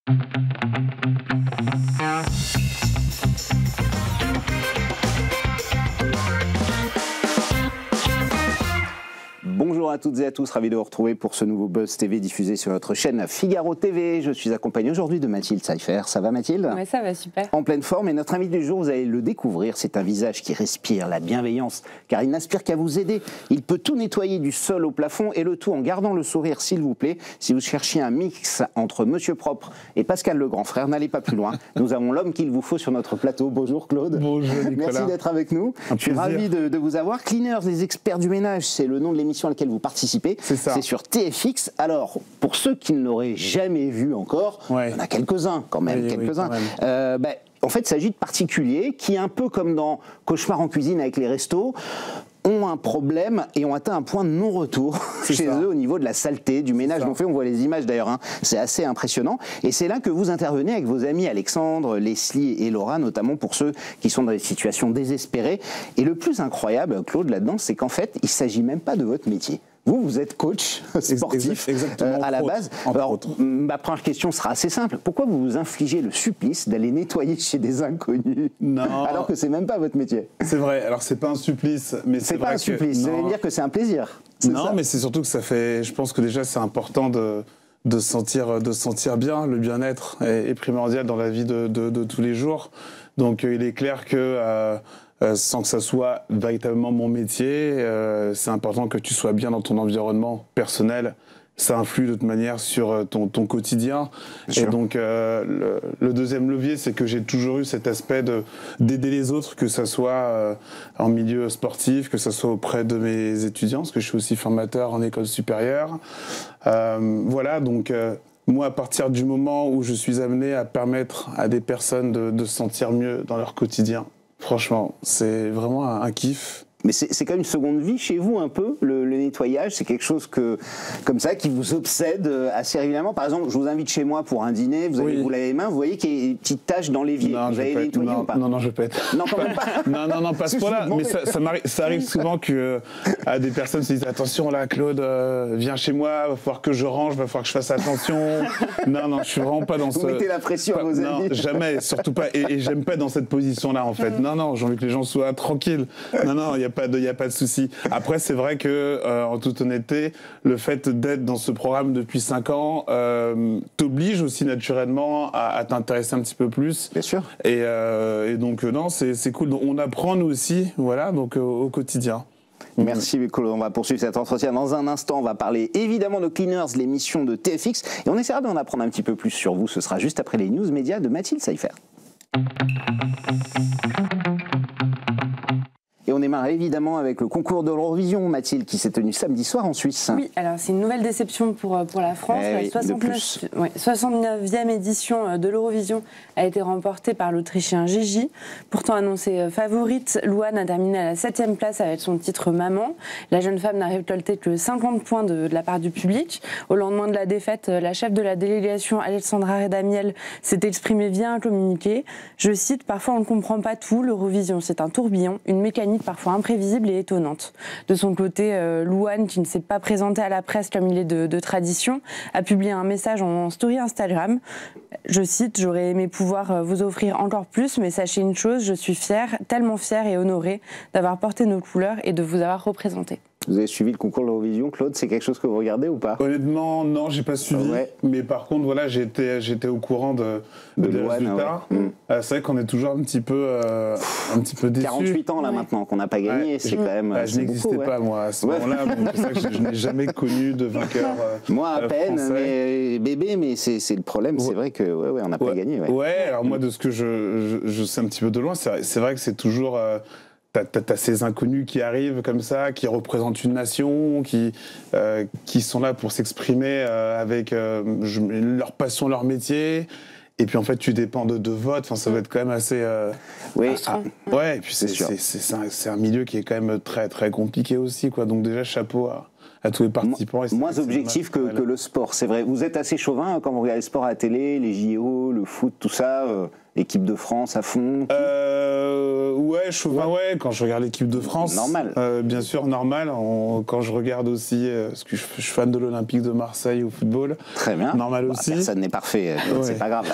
Bonjour à toutes et à tous, ravi de vous retrouver pour ce nouveau Buzz TV diffusé sur notre chaîne Figaro TV. Je suis accompagné aujourd'hui de Mathilde Seifer. Ça va Mathilde? Oui, ça va super. En pleine forme, et notre invité du jour, vous allez le découvrir, c'est un visage qui respire la bienveillance, car il n'aspire qu'à vous aider. Il peut tout nettoyer du sol au plafond, et le tout en gardant le sourire, s'il vous plaît. Si vous cherchez un mix entre Monsieur Propre et Pascal le grand frère, n'allez pas plus loin. Nous avons l'homme qu'il vous faut sur notre plateau. Bonjour Claude. Bonjour Nicolas. Merci d'être avec nous. Je suis ravi de vous avoir. Cleaners, les experts du ménage, c'est le nom de l'émission à laquelle vous participez. C'est sur TFX. Alors, pour ceux qui ne l'auraient jamais vu encore, il y en a quelques-uns quand même. En fait, il s'agit de particuliers qui, un peu comme dans Cauchemar en cuisine avec les restos, ont un problème et ont atteint un point de non-retour chez eux au niveau de la saleté, du ménage non fait. On voit les images d'ailleurs, hein. C'est assez impressionnant. Et c'est là que vous intervenez avec vos amis Alexandre, Leslie et Laura, notamment pour ceux qui sont dans des situations désespérées. Et le plus incroyable, Claude, là-dedans, c'est qu'en fait, il ne s'agit même pas de votre métier. Vous êtes coach sportif à la base. Alors, ma première question sera assez simple. Pourquoi vous vous infligez le supplice d'aller nettoyer chez des inconnus alors que c'est même pas votre métier? C'est vrai. Alors c'est pas un supplice, mais c'est pas un supplice. Ça veut dire que c'est un plaisir. Non, mais c'est surtout que ça fait. Je pense que déjà c'est important de sentir bien. Le bien-être est primordial dans la vie de tous les jours. Donc il est clair que sans que ça soit véritablement mon métier, c'est important que tu sois bien dans ton environnement personnel. Ça influe de toute manière sur ton quotidien. Et donc, le deuxième levier, c'est que j'ai toujours eu cet aspect d'aider les autres, que ça soit en milieu sportif, que ça soit auprès de mes étudiants, parce que je suis aussi formateur en école supérieure. Voilà, donc moi, à partir du moment où je suis amené à permettre à des personnes de se sentir mieux dans leur quotidien, franchement, c'est vraiment un kiff. Mais c'est quand même une seconde vie chez vous un peu, le nettoyage, c'est quelque chose comme ça qui vous obsède assez régulièrement. Par exemple, je vous invite chez moi pour un dîner, vous lavez les mains, vous voyez qu'il y a des petites taches dans l'évier. Vous allez les nettoyer ou pas? Non, je pète. Non, quand même pas. Non, pas ce point-là. Mais ça arrive souvent que à des personnes se disent attention là, Claude, viens chez moi, va falloir que je range, va falloir que je fasse attention. Non, je suis vraiment pas dans Vous mettez la pression à vos amis. Non, jamais, surtout pas. Et j'aime pas dans cette position-là en fait. Non, j'ai envie que les gens soient tranquilles. Non, il y a pas de souci. Après, c'est vrai que, en toute honnêteté, le fait d'être dans ce programme depuis 5 ans t'oblige aussi naturellement à t'intéresser un petit peu plus. Bien sûr. Et donc, non, c'est cool. Donc, on apprend nous aussi, voilà, donc au quotidien. Merci Claude, on va poursuivre cet entretien dans un instant. On va parler évidemment de Cleaners, l'émission de TFX, et on essaiera d'en apprendre un petit peu plus sur vous. Ce sera juste après les news médias de Mathilde Seifer. Et on démarre évidemment avec le concours de l'Eurovision, Mathilde, qui s'est tenu samedi soir en Suisse. Oui, alors c'est une nouvelle déception pour la France. La 69e édition de l'Eurovision a été remportée par l'Autrichien Gigi. Pourtant annoncée favorite, Louane a terminé à la 7e place avec son titre Maman. La jeune femme n'a récolté que 50 points de la part du public. Au lendemain de la défaite, la chef de la délégation, Alessandra Redamiel, s'est exprimée via un communiqué. Je cite, « Parfois on ne comprend pas tout, l'Eurovision c'est un tourbillon, une mécanique parfois imprévisible et étonnante. » De son côté, Louane, qui ne s'est pas présenté à la presse comme il est de tradition, a publié un message en story Instagram. Je cite, « J'aurais aimé pouvoir vous offrir encore plus, mais sachez une chose, je suis fière, tellement fière et honorée d'avoir porté nos couleurs et de vous avoir représenté. » Vous avez suivi le concours de l'Eurovision, Claude? C'est quelque chose que vous regardez ou pas? Honnêtement, non, j'ai pas suivi. Mais par contre, voilà, j'étais au courant des résultats. C'est vrai qu'on est toujours un petit peu déçus. 48 ans là maintenant qu'on n'a pas gagné, c'est quand même. Je n'existais pas moi à ce moment-là, donc c'est vrai que je n'ai jamais connu de vainqueur. Moi à peine, mais bébé, mais c'est le problème, c'est vrai que on n'a pas gagné. Alors moi de ce que je sais un petit peu de loin, c'est vrai que c'est toujours. T'as ces inconnus qui arrivent comme ça, qui représentent une nation, qui sont là pour s'exprimer avec leur passion, leur métier. Et puis en fait, tu dépends de votes. Enfin, ça va être quand même assez. Et puis c'est un milieu qui est quand même très très compliqué aussi, quoi. Donc déjà chapeau à tous les participants. Moins objectif que le sport, c'est vrai. Vous êtes assez chauvin quand vous regardez le sport à la télé, les JO, le foot, tout ça. Équipe de France à fond. Ouais, quand je regarde l'équipe de France. Normal. Bien sûr, normal. Quand je regarde aussi, parce que je suis fan de l'Olympique de Marseille au football. Très bien. Normal aussi. Personne n'est parfait, c'est pas grave.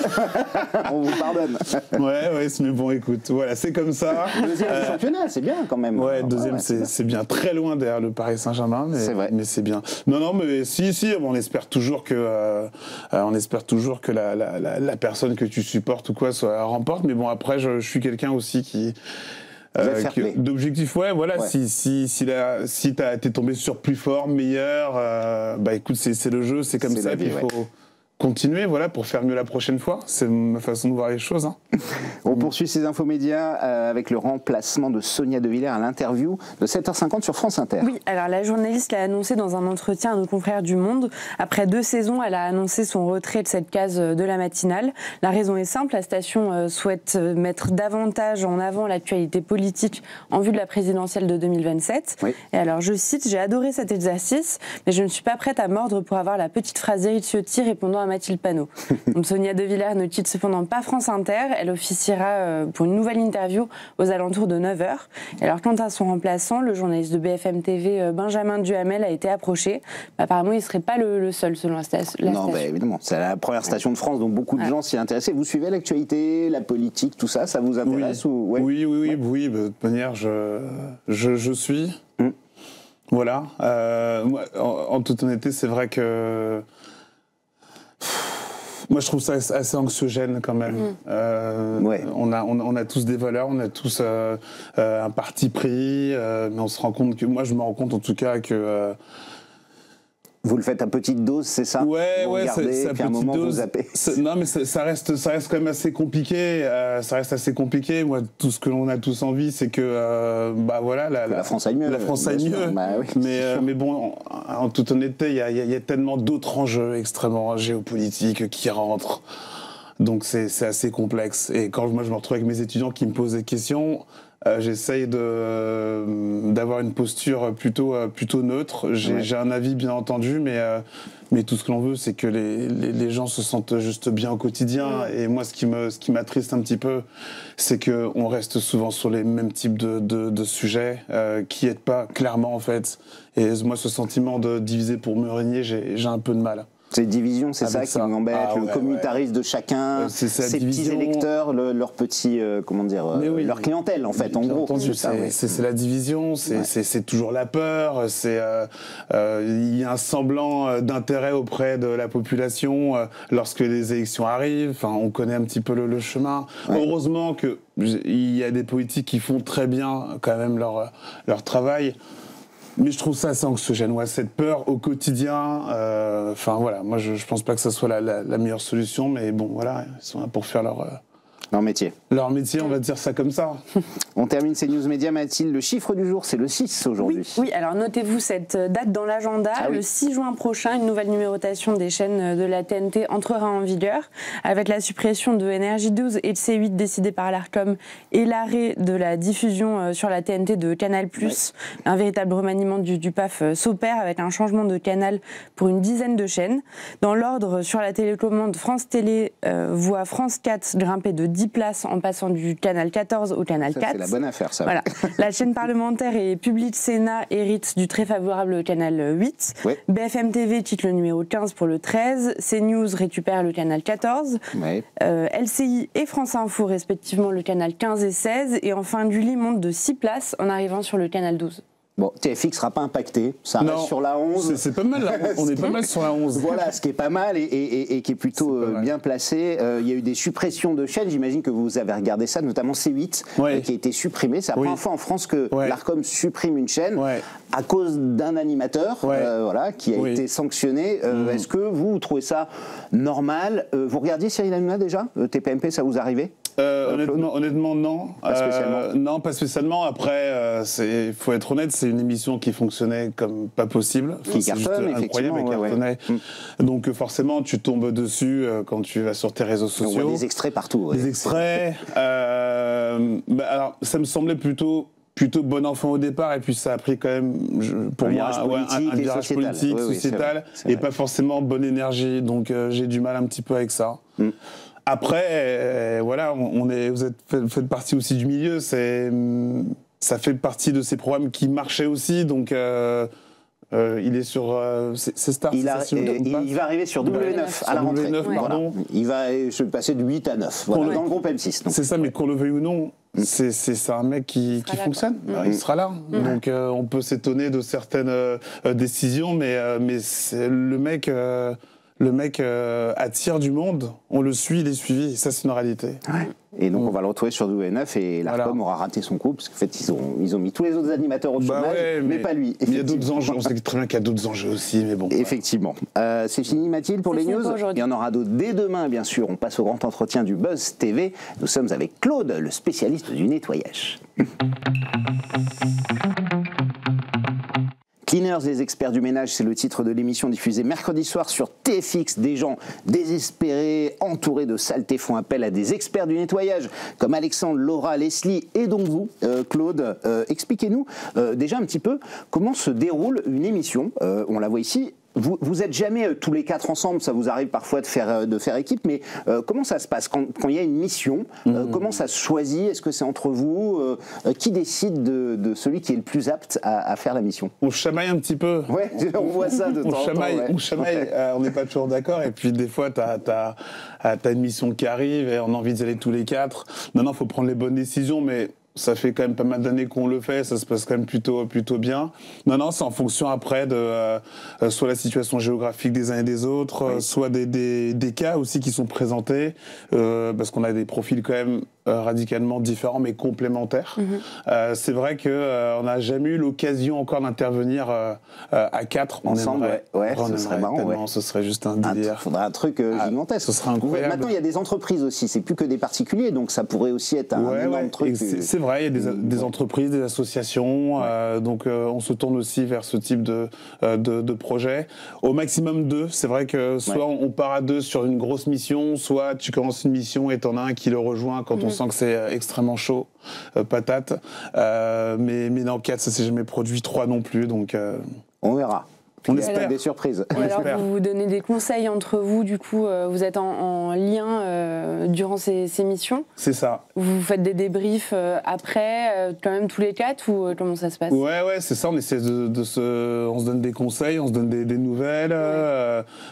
On vous pardonne. Ouais, mais bon, écoute, voilà, c'est comme ça. Deuxième du championnat, c'est bien quand même. Ouais, deuxième, c'est bien. Très loin derrière le Paris Saint-Germain, mais c'est bien. Non, mais si, on espère toujours que, la personne que tu supportes ou quoi remporte. Mais bon, après, je suis quelqu'un aussi qui d'objectif, voilà. Si t'es tombé sur plus fort, meilleur, écoute, c'est le jeu, c'est comme ça, puis il faut continuer, voilà, pour faire mieux la prochaine fois. C'est ma façon de voir les choses. Hein. On poursuit ces infomédias avec le remplacement de Sonia De Villers à l'interview de 7h50 sur France Inter. Oui, alors la journaliste l'a annoncé dans un entretien à nos confrères du Monde. Après 2 saisons, elle a annoncé son retrait de cette case de la matinale. La raison est simple, la station souhaite mettre davantage en avant l'actualité politique en vue de la présidentielle de 2027. Oui. Et alors, je cite, « J'ai adoré cet exercice, mais je ne suis pas prête à mordre pour avoir la petite phrase d'Éric Ciotti répondant à Mathilde Panot. » Donc Sonia De Villers ne quitte cependant pas France Inter. Elle officiera pour une nouvelle interview aux alentours de 9h. Et alors, quant à son remplaçant, le journaliste de BFM TV, Benjamin Duhamel, a été approché. Apparemment, il ne serait pas le seul selon la station. Non, évidemment. C'est la première station de France, donc beaucoup de gens s'y intéressent. Vous suivez l'actualité, la politique, tout ça, ça vous intéresse Oui, de toute manière, je suis. Voilà. En toute honnêteté, c'est vrai que moi, je trouve ça assez anxiogène quand même. On a tous des valeurs, on a tous un parti pris, mais on se rend compte que, moi, je me rends compte en tout cas que vous le faites à petite dose, c'est ça? Ouais, c'est à petite dose. Non, mais ça reste quand même assez compliqué. Ça reste assez compliqué. Moi, tout ce que l'on a tous envie, c'est que, la France aille mieux. La France aille mieux. Mais bon, en toute honnêteté, il y a tellement d'autres enjeux extrêmement géopolitiques qui rentrent. Donc c'est assez complexe. Et quand moi je me retrouve avec mes étudiants qui me posent des questions, j'essaye d'avoir une posture plutôt neutre. J'ai un avis bien entendu, mais tout ce que l'on veut, c'est que les gens se sentent juste bien au quotidien. Et moi, ce qui m'attriste un petit peu, c'est qu'on reste souvent sur les mêmes types de sujets qui aident pas clairement en fait. Et moi, ce sentiment de diviser pour mieux régner, j'ai un peu de mal. Ces divisions, c'est ça qui vous embête, le communautarisme de chacun, ces petits électeurs, leur petit, leur clientèle en fait, en gros. C'est la division, c'est toujours la peur, il y a un semblant d'intérêt auprès de la population lorsque les élections arrivent. Enfin, on connaît un petit peu le chemin. Heureusement qu'il y a des politiques qui font très bien quand même leur travail. Mais je trouve ça assez anxiogène, cette peur au quotidien. Voilà, moi je pense pas que ça soit la meilleure solution, mais bon, voilà, ils sont là pour faire leur métier. Leur métier, on va dire ça comme ça. On termine ces news médias, Mathilde. Le chiffre du jour, c'est le 6 aujourd'hui. Oui, alors notez-vous cette date dans l'agenda. Le 6 juin prochain, une nouvelle numérotation des chaînes de la TNT entrera en vigueur, avec la suppression de Énergie 12 et de C8 décidée par l'Arcom et l'arrêt de la diffusion sur la TNT de Canal+. Un véritable remaniement du PAF s'opère avec un changement de canal pour une dizaine de chaînes. Dans l'ordre, sur la télécommande, France Télé voit France 4 grimper de 10 places en passant du canal 14 au canal 4. C'est la bonne affaire, ça. Voilà. La chaîne parlementaire et Public Sénat hérite du très favorable canal 8. BFM TV quitte le numéro 15 pour le 13. CNews récupère le canal 14. LCI et France Info respectivement le canal 15 et 16. Et enfin, Gulli monte de 6 places en arrivant sur le canal 12. Bon, TFX sera pas impacté, ça reste sur la 11. C'est pas mal, là. On est pas mal sur la 11. Voilà, ce qui est pas mal et qui est plutôt bien placé. Il y a eu des suppressions de chaînes, j'imagine que vous avez regardé ça, notamment C8, qui a été supprimé. C'est la première fois en France que l'Arcom supprime une chaîne à cause d'un animateur qui a été sanctionné. Est-ce que vous trouvez ça normal? Vous regardiez Cyril Hanouna déjà? TPMP, ça vous arrivait? Honnêtement, non. Pas spécialement. Non, pas spécialement. Après, faut être honnête, c'est une émission qui fonctionnait comme pas possible. Qui cartonne, effectivement. Cartonnait. Donc forcément, tu tombes dessus quand tu vas sur tes réseaux sociaux. On voit des extraits partout. Des extraits. Alors, ça me semblait plutôt plutôt bon enfant au départ, et puis ça a pris quand même, pour moi, un virage politique, sociétal, et pas forcément bonne énergie. Donc j'ai du mal un petit peu avec ça. Après, voilà, vous faites partie aussi du milieu. Ça fait partie de ces programmes qui marchaient aussi, donc. Il est sur c'est Star. Il va arriver sur W9 à la rentrée. W9, pardon. Il va se passer de 8 à 9 dans le groupe M6. C'est ça, mais qu'on le veuille ou non, c'est un mec qui fonctionne. Il sera là. Donc on peut s'étonner de certaines décisions, mais le mec attire du monde, on le suit, il est suivi, et ça c'est une réalité. Ouais. Et donc on va le retrouver sur W9 et l'ARCOM aura raté son coup, parce qu'en fait ils ont mis tous les autres animateurs au chômage, mais pas lui. Il y a d'autres enjeux, on sait très bien qu'il y a d'autres enjeux aussi, mais bon. Effectivement. C'est fini Mathilde pour les news. Il y en aura d'autres dès demain bien sûr, on passe au grand entretien du Buzz TV. Nous sommes avec Claude, le spécialiste du nettoyage. Cleaners, les experts du ménage, c'est le titre de l'émission diffusée mercredi soir sur TFX. Des gens désespérés, entourés de saletés, font appel à des experts du nettoyage comme Alexandre, Laura, Leslie et donc vous, Claude. Expliquez-nous déjà un petit peu comment se déroule une émission. On la voit ici. Vous êtes jamais tous les quatre ensemble, ça vous arrive parfois de faire équipe, mais comment ça se passe quand il y a une mission? Comment ça se choisit? Est-ce que c'est entre vous? Qui décide de celui qui est le plus apte à faire la mission? On chamaille un petit peu. Ouais, on voit ça de temps en temps. On chamaille, on n'est pas toujours d'accord, et puis des fois t'as une mission qui arrive et on a envie d'y aller tous les quatre. Non, faut prendre les bonnes décisions, mais ça fait quand même pas mal d'années qu'on le fait, ça se passe quand même plutôt bien. Non, c'est en fonction après de soit la situation géographique des uns et des autres, soit des cas aussi qui sont présentés, parce qu'on a des profils quand même radicalement différents mais complémentaires. C'est vrai qu'on n'a jamais eu l'occasion encore d'intervenir à quatre ensemble. Ce serait marrant. Ce serait juste un délire. Il faudrait un truc gigantesque. Ce serait incroyable. Maintenant, il y a des entreprises aussi, c'est plus que des particuliers, donc ça pourrait aussi être un énorme truc. C'est vrai, il y a des entreprises, des associations, donc on se tourne aussi vers ce type de projet. Au maximum 2, c'est vrai que soit on part à 2 sur une grosse mission, soit tu commences une mission et t'en as un qui le rejoint quand on sent que c'est extrêmement chaud, patate. Mais dans 4, ça s'est jamais produit, 3 non plus, donc... On verra. On espère. Des surprises. Alors vous donnez des conseils entre vous, du coup, vous êtes en lien durant ces missions? C'est ça. Vous faites des débriefs après, quand même tous les 4, ou comment ça se passe? Ouais, c'est ça, on essaie on se donne des conseils, on se donne des nouvelles.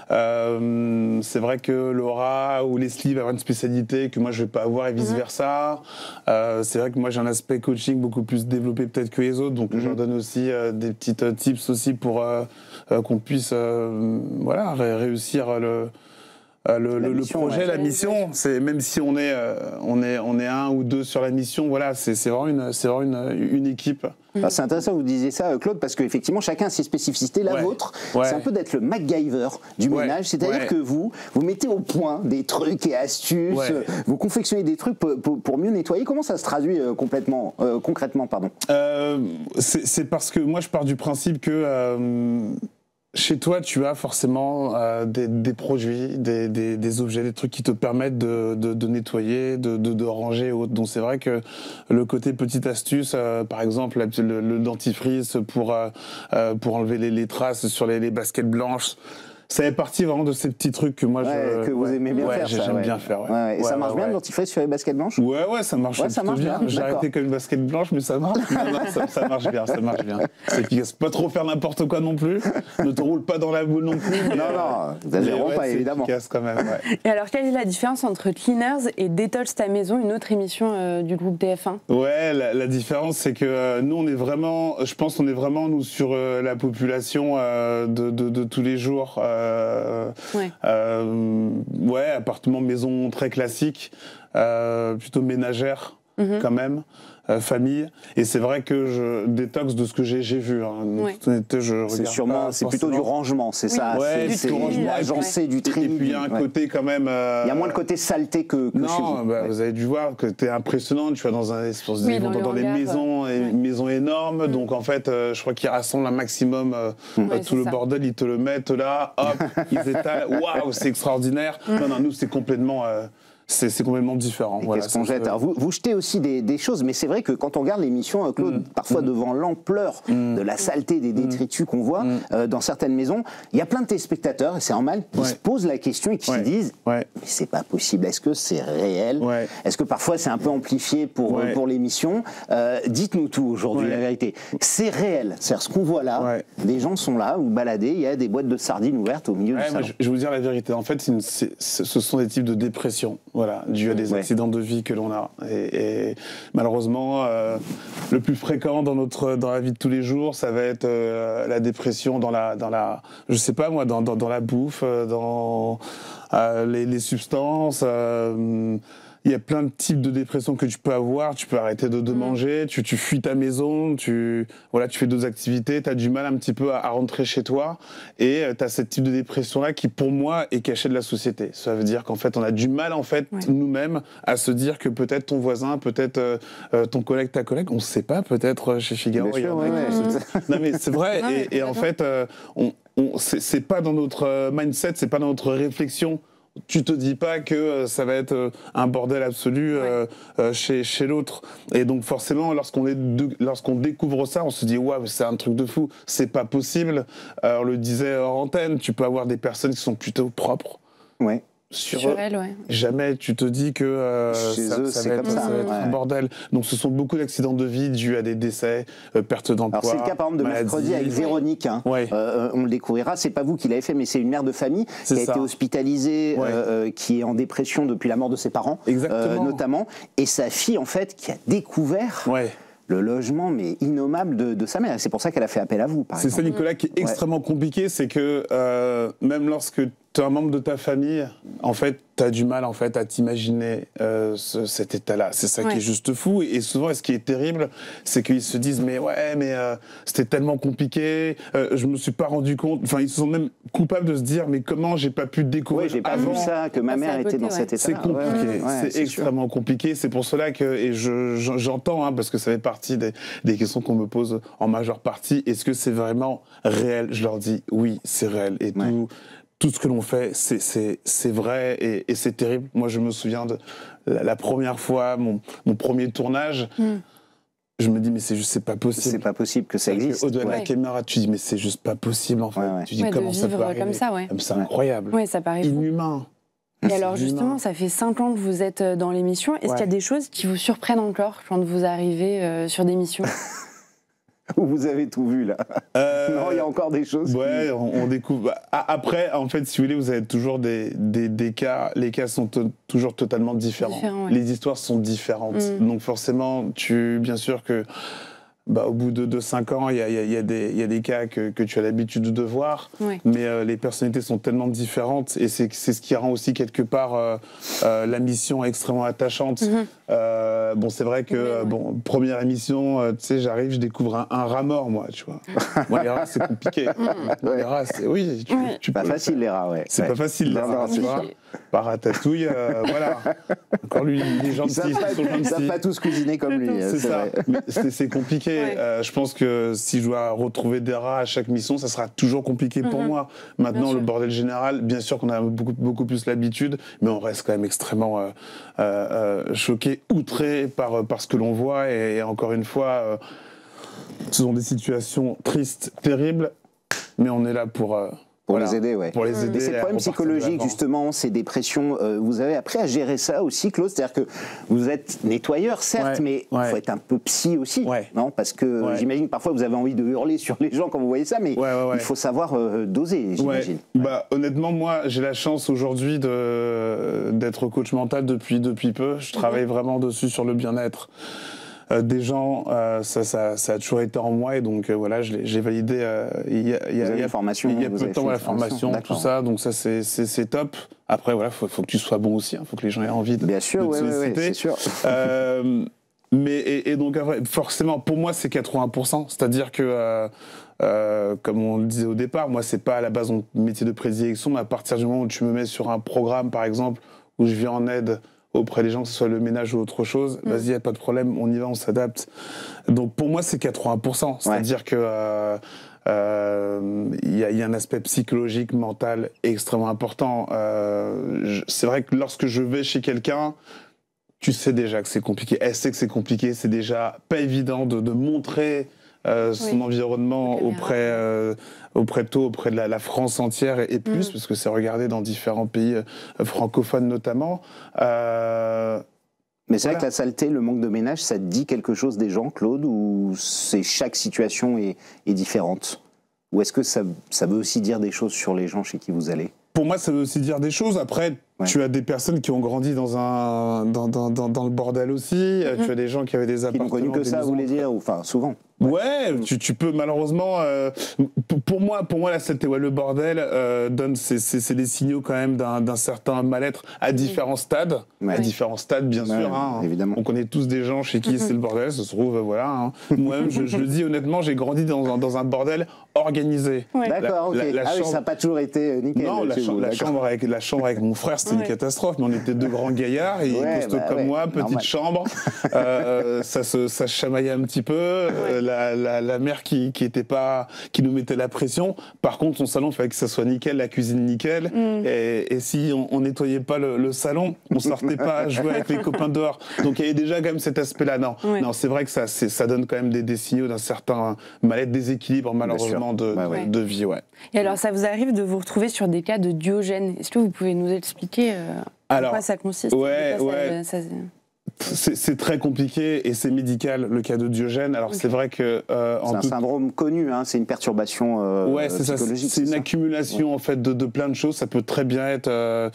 C'est vrai que Laura ou Leslie va avoir une spécialité que moi je vais pas avoir et vice-versa. C'est vrai que moi j'ai un aspect coaching beaucoup plus développé peut-être que les autres, donc je leur donne aussi des petites tips aussi pour... qu'on puisse réussir le projet, la mission. C'est même si on est 1 ou 2 sur la mission, voilà, c'est vraiment une équipe. C'est intéressant que vous disiez ça, Claude, parce qu'effectivement chacun a ses spécificités. La vôtre, c'est un peu d'être le MacGyver du ménage, c'est-à-dire que vous mettez au point des trucs et astuces, vous confectionnez des trucs pour mieux nettoyer. Comment ça se traduit concrètement, pardon? C'est parce que moi je pars du principe que chez toi, tu as forcément des produits, des objets, des trucs qui te permettent de nettoyer, de ranger et autres. Donc c'est vrai que le côté petite astuce, par exemple le dentifrice pour enlever les traces sur les baskets blanches, ça fait partie vraiment de ces petits trucs que moi que vous aimez bien faire. J'aime bien faire. Et ça marche bien le dentifrice sur les baskets blanches? Ouais, ça marche plutôt bien. J'ai arrêté comme une basket blanche, mais ça marche. Ça marche bien. C'est efficace. Pas trop faire n'importe quoi non plus. Ne te roule pas dans la boule non plus. Non, n'exagérons pas évidemment. C'est efficace quand même. Et alors, quelle est la différence entre Cleaners et Détox ta maison, une autre émission du groupe TF1? Ouais, la différence c'est que nous je pense qu'on est vraiment nous sur la population de tous les jours. Appartement, maison très classique, plutôt ménagère quand même, famille. Et c'est vrai que je détox de ce que j'ai vu. C'est plutôt du rangement, c'est ça. C'est du rangement, agencé, du tri. Et puis il y a un côté quand même. Il y a moins le côté saleté que chez vous. Vous avez dû voir que t'es impressionnant. Tu vas dans dans des maisons énormes. Donc en fait, je crois qu'ils rassemblent un maximum tout le bordel. Ils te le mettent là, hop, ils étalent. Waouh, c'est extraordinaire. Non, nous c'est complètement c'est complètement différent. Voilà, qu'est-ce qu'on jette? Alors vous jetez aussi des choses, mais c'est vrai que quand on regarde l'émission, Claude, parfois devant l'ampleur de la saleté des détritus qu'on voit dans certaines maisons, il y a plein de téléspectateurs, et c'est normal, qui se posent la question et qui se disent mais c'est pas possible, est-ce que c'est réel? Est-ce que parfois c'est un peu amplifié pour l'émission? Dites-nous tout aujourd'hui, la vérité. C'est réel, c'est-à-dire ce qu'on voit là, des gens sont là, vous baladez, il y a des boîtes de sardines ouvertes au milieu du salon. Je vais vous dire la vérité, en fait ce sont des types de dépression. Voilà, dû à des accidents de vie que l'on a. Et malheureusement, le plus fréquent dans la vie de tous les jours, ça va être la dépression dans la je sais pas moi, dans la bouffe, dans les substances. Il y a plein de types de dépression que tu peux avoir. Tu peux arrêter de manger, tu fuis ta maison, tu fais d'autres activités, tu as du mal un petit peu à rentrer chez toi. Et tu as ce type de dépression-là qui, pour moi, est caché de la société. Ça veut dire qu'en fait, on a du mal, nous-mêmes, à se dire que peut-être ton voisin, peut-être ton collègue, ta collègue, on ne sait pas, peut-être chez Figaro. Bien sûr, non, mais c'est vrai. Et en fait, c'est pas dans notre mindset, c'est pas dans notre réflexion. Tu te dis pas que ça va être un bordel absolu chez l'autre. Et donc forcément, lorsqu'on découvre ça, on se dit waouh, c'est un truc de fou, c'est pas possible. On le disait hors antenne, tu peux avoir des personnes qui sont plutôt propres. Ouais. Sur elles, jamais tu te dis que ça va être un bordel. Donc ce sont beaucoup d'accidents de vie dus à des décès, perte d'emploi. Alors c'est le cas par exemple de mercredi avec Véronique. On le découvrira. C'est pas vous qui l'avez fait, mais c'est une mère de famille qui a été hospitalisée, qui est en dépression depuis la mort de ses parents, notamment, et sa fille en fait qui a découvert. Le logement, mais innommable de sa mère. C'est pour ça qu'elle a fait appel à vous, par exemple. C'est ça, Nicolas, qui est extrêmement compliqué. C'est que même lorsque tu es un membre de ta famille, en fait, tu as du mal à t'imaginer cet état-là. C'est ça qui est juste fou. Et souvent, ce qui est terrible, c'est qu'ils se disent mais c'était tellement compliqué, je me suis pas rendu compte. Enfin, ils sont même coupables de se dire mais comment j'ai pas pu découvrir j'ai pas vu ça, que ma mère était dans cet état-là. C'est compliqué, c'est extrêmement compliqué. C'est pour cela que, et j'entends, parce que ça fait partie des questions qu'on me pose en majeure partie, est-ce que c'est vraiment réel? Je leur dis oui, c'est réel. Et tout ce que l'on fait, c'est vrai et c'est terrible. Moi, je me souviens de la première fois, mon premier tournage, je me dis, mais c'est pas possible. C'est pas possible que ça existe. Au-delà de la caméra, tu dis, mais c'est juste pas possible, en fait. Tu dis, comment ça peut arriver comme ça, c'est incroyable. Ça paraît inhumain. Et alors justement, ça fait 5 ans que vous êtes dans l'émission. Est-ce qu'il y a des choses qui vous surprennent encore quand vous arrivez sur des missions? Vous avez tout vu, là. Non, il y a encore des choses. On découvre. Après, en fait, si vous voulez, vous avez toujours des cas. Les cas sont toujours totalement différents. Les histoires sont différentes. Donc forcément, bien sûr que au bout de 5 ans, il y a des cas que tu as l'habitude de voir, mais les personnalités sont tellement différentes et c'est ce qui rend aussi quelque part la mission extrêmement attachante. C'est vrai que première émission, tu sais, j'arrive, je découvre un rat mort, moi, tu vois. Moi, les rats, c'est compliqué. Les rats, c'est pas facile, les rats, C'est pas facile, les rats, tu vois. Par ratatouille, voilà. Encore lui, les gens ils savent pas tous cuisiner comme lui. C'est ça. C'est compliqué. Je pense que si je dois retrouver des rats à chaque mission, ça sera toujours compliqué pour moi. Maintenant, le bordel général, bien sûr qu'on a beaucoup plus l'habitude, mais on reste quand même extrêmement choqué, outré par ce que l'on voit. Et encore une fois, ce sont des situations tristes, terribles, mais on est là pour les aider, Pour les aider. Ces problèmes psychologiques, justement, ces dépressions, vous avez appris à gérer ça aussi, Claude? C'est-à-dire que vous êtes nettoyeur, certes, mais il faut être un peu psy aussi, non? Parce que j'imagine parfois vous avez envie de hurler sur les gens quand vous voyez ça, mais il faut savoir doser, j'imagine. Honnêtement, moi, j'ai la chance aujourd'hui d'être coach mental depuis peu. Je travaille vraiment dessus sur le bien-être des gens, ça a toujours été en moi et donc j'ai validé il y a peu de temps la formation, tout ça, donc ça c'est top. Après faut que tu sois bon aussi, faut que les gens aient envie de te solliciter. C'est sûr. Et donc forcément pour moi c'est 80%, c'est-à-dire que comme on le disait au départ, moi c'est pas à la base mon métier de prédilection, mais à partir du moment où tu me mets sur un programme par exemple où je viens en aide auprès des gens, que ce soit le ménage ou autre chose, vas-y, il n'y a pas de problème, on y va, on s'adapte. Donc pour moi, c'est 80%. C'est-à-dire que y a un aspect psychologique, mental extrêmement important. C'est vrai que lorsque je vais chez quelqu'un, tu sais déjà que c'est compliqué. Elle sait que c'est compliqué. C'est déjà pas évident de montrer son environnement auprès de toi, auprès de la France entière et plus, parce que c'est regardé dans différents pays francophones notamment. Mais c'est vrai que la saleté, le manque de ménage, ça te dit quelque chose des gens, Claude, ou chaque situation est différente? Ou est-ce que ça veut aussi dire des choses sur les gens chez qui vous allez? Pour moi, ça veut aussi dire des choses. Après, tu as des personnes qui ont grandi dans le bordel aussi. Tu as des gens qui avaient des appartements. Qui n'ont connu que ça, vous voulez dire? Enfin, souvent. Ouais, tu peux malheureusement. Pour moi, la saleté, le bordel donne c'est des signaux quand même d'un certain mal-être à différents stades. À différents stades, bien sûr. Hein. Évidemment. On connaît tous des gens chez qui c'est le bordel. Ça se trouve, voilà. Hein. Moi-même, je le dis honnêtement, j'ai grandi dans un bordel organisé. D'accord, ok. Oui, ça n'a pas toujours été nickel. Non, la chambre avec mon frère, c'était une catastrophe. Mais on était deux grands gaillards, et costauds comme moi, petite chambre. Ça se chamaillait un petit peu. La mère qui nous mettait la pression. Par contre, son salon, il fallait que ça soit nickel, la cuisine nickel. Et si on nettoyait pas le salon, on sortait pas jouer avec les copains dehors. Donc il y avait déjà quand même cet aspect-là. Non, c'est vrai que ça donne quand même des signaux d'un certain mal-être, déséquilibre malheureusement de vie. Et alors, ça vous arrive de vous retrouver sur des cas de Diogène? Est-ce que vous pouvez nous expliquer en quoi ça consiste? C'est très compliqué et c'est médical, le cas de Diogène. Alors c'est vrai que c'est un syndrome connu, hein, c'est une perturbation psychologique. C'est une accumulation en fait de plein de choses. Ça peut très bien être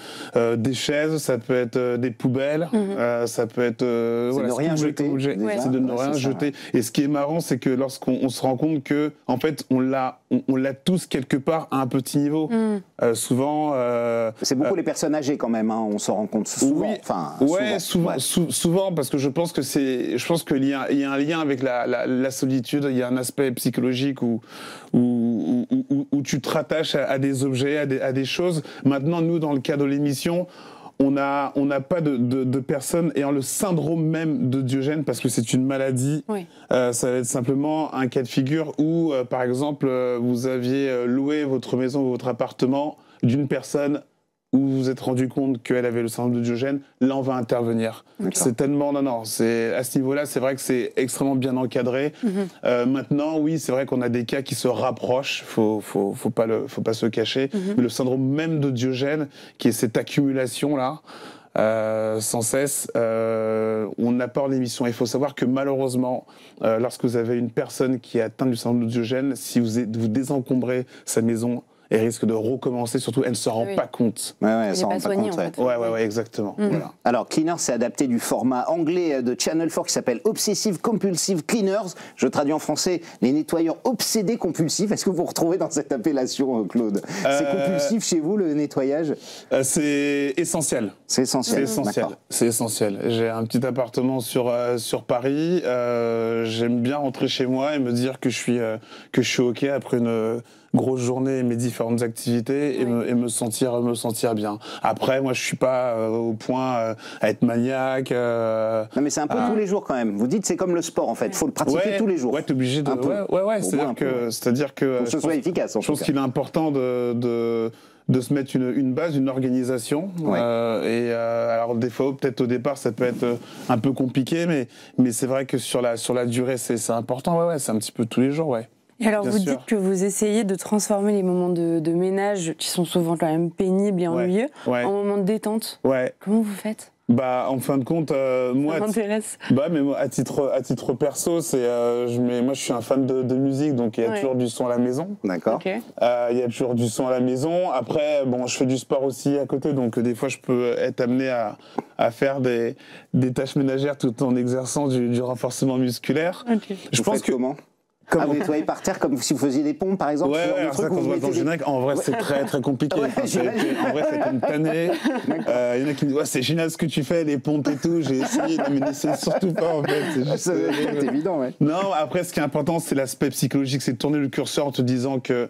des chaises, ça peut être des poubelles, ça peut être de rien jeter. C'est de ne rien jeter. Et ce qui est marrant, c'est que lorsqu'on se rend compte que en fait on l'a tous quelque part à un petit niveau. Souvent. C'est beaucoup les personnes âgées quand même. Hein, on s'en rend compte souvent. Souvent, parce que je pense qu'il y a un lien avec la solitude. Il y a un aspect psychologique où tu te rattaches à des objets, à des choses. Maintenant, nous, dans le cadre de l'émission, on n'a pas de personnes ayant le syndrome même de Diogène, parce que c'est une maladie. Ça va être simplement un cas de figure où, par exemple, vous aviez loué votre maison ou votre appartement d'une personne où vous vous êtes rendu compte qu'elle avait le syndrome de Diogène, là on va intervenir. C'est tellement... Non, c'est, à ce niveau-là, c'est vrai que c'est extrêmement bien encadré. Maintenant, oui, c'est vrai qu'on a des cas qui se rapprochent, faut pas se cacher, mais le syndrome même de Diogène, qui est cette accumulation-là, sans cesse, on apporte l'émission. Il faut savoir que malheureusement, lorsque vous avez une personne qui est atteinte du syndrome de Diogène, si vous désencombrez sa maison, elle risque de recommencer, surtout elle ne se rend pas compte. Elle s'en rend pas compte. Ouais, exactement. Voilà. Alors, Cleaners, c'est adapté du format anglais de Channel 4 qui s'appelle Obsessive Compulsive Cleaners. Je traduis en français les nettoyeurs obsédés compulsifs. Est-ce que vous vous retrouvez dans cette appellation, Claude? C'est compulsif chez vous, le nettoyage? C'est essentiel. C'est essentiel. C'est essentiel. J'ai un petit appartement sur Paris. J'aime bien rentrer chez moi et me dire que je suis OK après une grosse journée et mes différentes activités et me sentir bien. Après, moi, je suis pas au point à être maniaque. Non, mais c'est un peu tous les jours quand même. Vous dites c'est comme le sport en fait. Il faut le pratiquer tous les jours. T'es obligé de. C'est-à-dire que pour que ce soit efficace. Je pense qu'il est important de se mettre une base, une organisation. Alors des fois, peut-être au départ, ça peut être un peu compliqué, mais c'est vrai que sur la durée, c'est important. C'est un petit peu tous les jours. Et alors, vous dites que vous essayez de transformer les moments de ménage, qui sont souvent quand même pénibles et ennuyeux, en moments de détente. Comment vous faites? En fin de compte, moi, ça m'intéresse. Mais moi, à titre perso, moi, je suis un fan de musique, donc il y a toujours du son à la maison. D'accord. Okay. Il y a toujours du son à la maison. Après, je fais du sport aussi à côté, donc des fois, je peux être amené à faire des tâches ménagères tout en exerçant du renforcement musculaire. Je pense que comment? Vous nettoyez par terre comme si vous faisiez des pompes, par exemple? Ça, quand on voit dans le générique, en vrai, c'est très, très compliqué. En vrai, c'est comme tanné. Il y en a qui me disent, c'est génial ce que tu fais, les pompes et tout. J'ai essayé, mais n'essaie surtout pas, en fait. C'est évident, Non, après, ce qui est important, c'est l'aspect psychologique, c'est de tourner le curseur en te disant que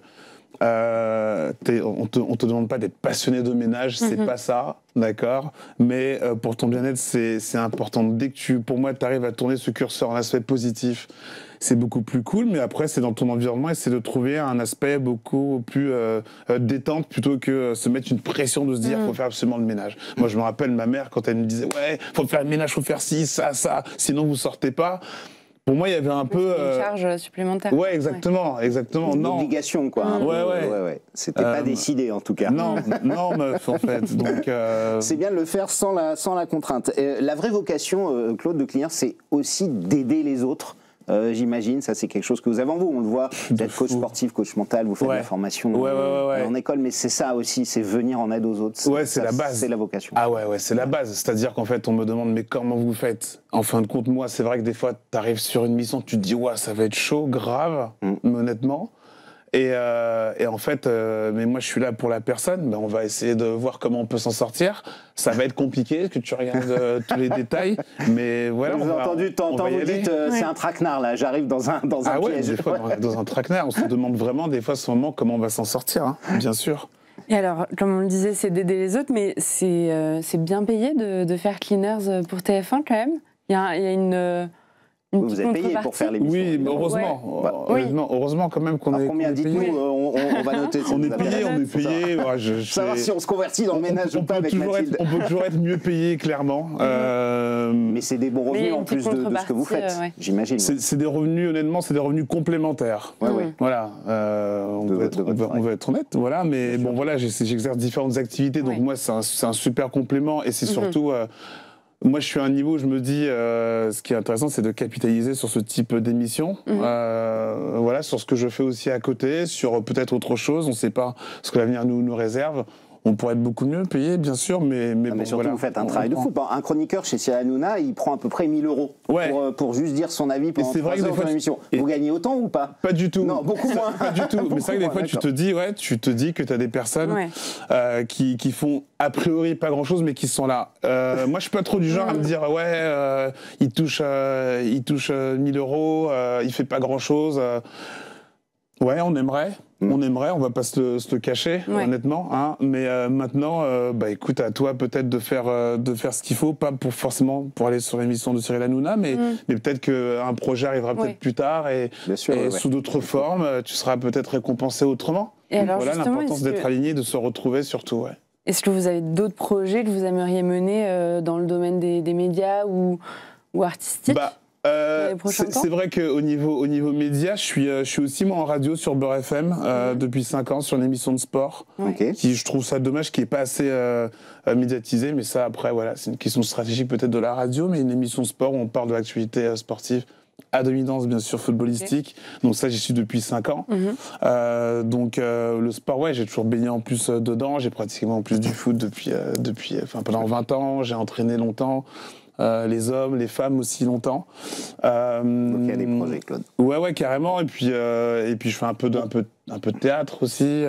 on te demande pas d'être passionné de ménage, c'est pas ça, d'accord. Mais pour ton bien-être, c'est important. Dès que pour moi, tu arrives à tourner ce curseur en aspect positif, c'est beaucoup plus cool. Mais après, c'est dans ton environnement et c'est de trouver un aspect beaucoup plus détente plutôt que se mettre une pression de se dire faut faire absolument le ménage. Moi, je me rappelle ma mère quand elle me disait ouais, faut faire le ménage, faut faire ci, ça, sinon vous sortez pas. Pour moi, il y avait un peu... une charge supplémentaire. Ouais, exactement. Une obligation, quoi. Ouais. C'était pas décidé, en tout cas. Non, meuf, en fait. Donc, c'est bien de le faire sans la contrainte. La vraie vocation, Claude, de Cleaners, c'est aussi d'aider les autres. J'imagine, ça c'est quelque chose que vous avez en vous, on le voit, vous êtes coach sportif, coach mental, vous faites de la formation en école, mais c'est ça aussi, c'est venir en aide aux autres. Ouais, c'est la base. C'est la vocation. Ah ouais, c'est la base. C'est-à-dire qu'en fait, on me demande, mais comment vous faites? En fin de compte, moi, c'est vrai que des fois, tu arrives sur une mission, tu te dis, ouais, ça va être chaud, grave, honnêtement. Et en fait, mais moi je suis là pour la personne, ben on va essayer de voir comment on peut s'en sortir. Ça va être compliqué, que tu regardes tous les détails, mais voilà. Vous avez entendu, vous dites, c'est un traquenard là, j'arrive dans un piège. Des fois, dans un traquenard, on se demande vraiment des fois, ce moment, comment on va s'en sortir, hein, bien sûr. Et alors, comme on le disait, c'est d'aider les autres, mais c'est bien payé de faire Cleaners pour TF1 quand même. Il y a une vous êtes payé pour faire l'émission. Oui, mais heureusement. Heureusement quand même qu'on est combien dites-nous, on va noter. On est payé. Savoir si on se convertit dans le ménage ou pas avec Mathilde. On peut toujours être mieux payé, clairement. Mais c'est des bons revenus en plus de ce que vous faites, j'imagine. C'est des revenus, honnêtement, c'est des revenus complémentaires. Voilà. On va être honnête. Voilà, mais bon, voilà, j'exerce différentes activités, donc moi, c'est un super complément et c'est surtout... Moi, je suis à un niveau où je me dis, ce qui est intéressant, c'est de capitaliser sur ce type d'émission, voilà, sur ce que je fais aussi à côté, sur peut-être autre chose. On ne sait pas ce que l'avenir nous réserve. On pourrait être beaucoup mieux payé, bien sûr, mais bon, surtout, voilà, vous faites un travail de fou. Un chroniqueur chez Cyril Hanouna, il prend à peu près 1 000 € pour juste dire son avis pendant 3 heures de l'émission. Vous gagnez autant ou pas? Pas du tout. Non, beaucoup moins. Pas du tout. Mais c'est vrai que des fois, tu te dis que tu as des personnes qui font a priori pas grand-chose, mais qui sont là. Moi, je suis pas trop du genre à me dire, il touche 1 000 €, il fait pas grand-chose. Ouais, on aimerait, on va pas se le cacher, honnêtement. Hein, mais maintenant, écoute, à toi peut-être de faire ce qu'il faut, pas forcément pour aller sur l'émission de Cyril Hanouna, mais peut-être qu'un projet arrivera peut-être plus tard et sous d'autres formes, tu seras peut-être récompensé autrement. Et alors, voilà l'importance d'être aligné, de se retrouver surtout. Est-ce que vous avez d'autres projets que vous aimeriez mener dans le domaine des médias ou artistiques? C'est vrai qu'au niveau média, je suis aussi moi en radio sur Beurre FM depuis 5 ans sur une émission de sport. Qui, je trouve ça dommage qu'il n'y ait pas assez médiatisé, mais ça après voilà, c'est une question stratégique peut-être de la radio, mais une émission de sport où on parle de l'actualité sportive à dominance bien sûr footballistique. Donc ça j'y suis depuis 5 ans. Donc le sport j'ai toujours baigné en plus dedans, j'ai pratiqué en plus du foot depuis pendant 20 ans, j'ai entraîné longtemps. Les hommes, les femmes aussi longtemps. Donc il y a des projets, Claude. Ouais, carrément. Et puis je fais un peu de théâtre aussi.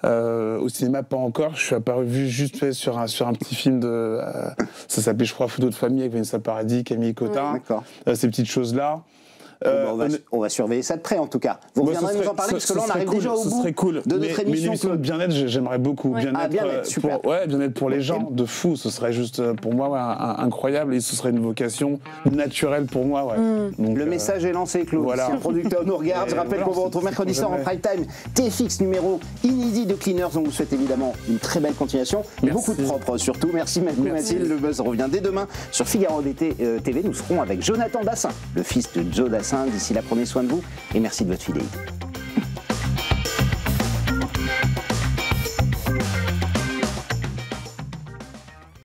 Au cinéma, pas encore. Je suis apparu juste fait sur un petit film ça s'appelait, je crois, Photo de famille avec Vanessa Paradis, Camille Cotin. Ces petites choses-là. On va surveiller ça de près en tout cas. Vous reviendrez nous en parler parce que là on arrive déjà au bout de notre émission. Mais une émission de bien-être, j'aimerais beaucoup. Bien-être pour les gens, de fou. Ce serait juste pour moi incroyable et ce serait une vocation naturelle pour moi. Donc, le message est lancé, Claude. Voilà. Si un producteur nous regarde, je rappelle qu'on vous retrouve mercredi soir en prime time. TFX numéro inédit de Cleaners. On vous souhaite évidemment une très belle continuation. Beaucoup de propre surtout. Merci Mathilde. Le buzz revient dès demain sur Figaro TV. Nous serons avec Jonathan Dassin, le fils de Joe Dassin. D'ici là, prenez soin de vous et merci de votre fidélité.